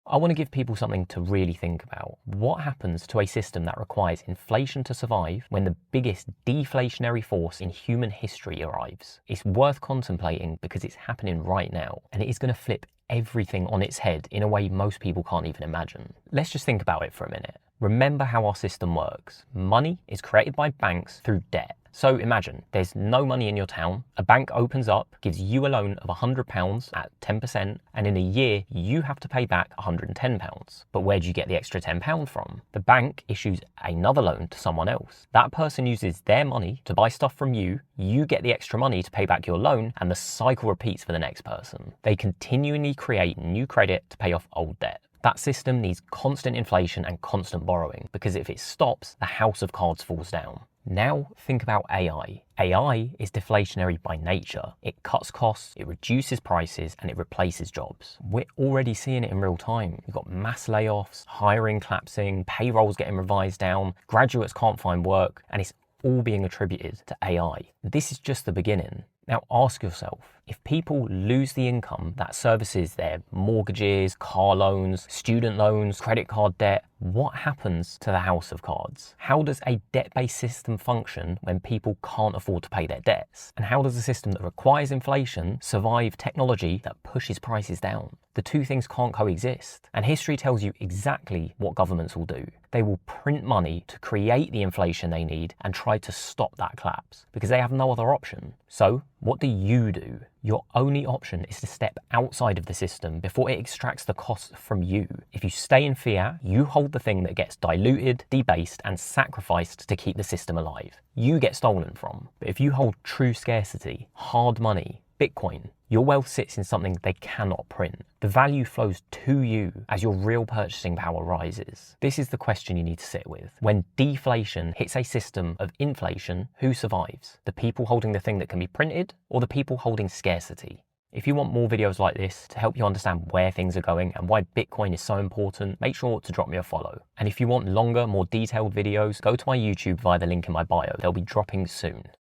I want to give people something to really think about. What happens to a system that requires inflation to survive when the biggest deflationary force in human history arrives? It's worth contemplating because it's happening right now, and it is going to flip everything on its head in a way most people can't even imagine. Let's just think about it for a minute. Remember how our system works. Money is created by banks through debt. So imagine there's no money in your town, a bank opens up, gives you a loan of £100 at 10%, and in a year you have to pay back £110. But where do you get the extra £10 from? The bank issues another loan to someone else. That person uses their money to buy stuff from you, you get the extra money to pay back your loan, and the cycle repeats for the next person. They continually create new credit to pay off old debt. That system needs constant inflation and constant borrowing, because if it stops, the house of cards falls down. Now think about AI. AI is deflationary by nature. It cuts costs, it reduces prices, and it replaces jobs. We're already seeing it in real time. We've got mass layoffs, hiring collapsing, payrolls getting revised down, graduates can't find work, and it's all being attributed to AI. This is just the beginning. Now ask yourself, if people lose the income that services their mortgages, car loans, student loans, credit card debt, what happens to the house of cards? How does a debt-based system function when people can't afford to pay their debts? And how does a system that requires inflation survive technology that pushes prices down? The two things can't coexist. And history tells you exactly what governments will do. They will print money to create the inflation they need and try to stop that collapse because they have no other option. So what do you do? Your only option is to step outside of the system before it extracts the costs from you. If you stay in fiat, you hold the thing that gets diluted, debased, and sacrificed to keep the system alive. You get stolen from. But if you hold true scarcity, hard money, Bitcoin, your wealth sits in something they cannot print. The value flows to you as your real purchasing power rises. This is the question you need to sit with. When deflation hits a system of inflation, who survives? The people holding the thing that can be printed, or the people holding scarcity? If you want more videos like this to help you understand where things are going and why Bitcoin is so important, make sure to drop me a follow. And if you want longer, more detailed videos, go to my YouTube via the link in my bio. They'll be dropping soon.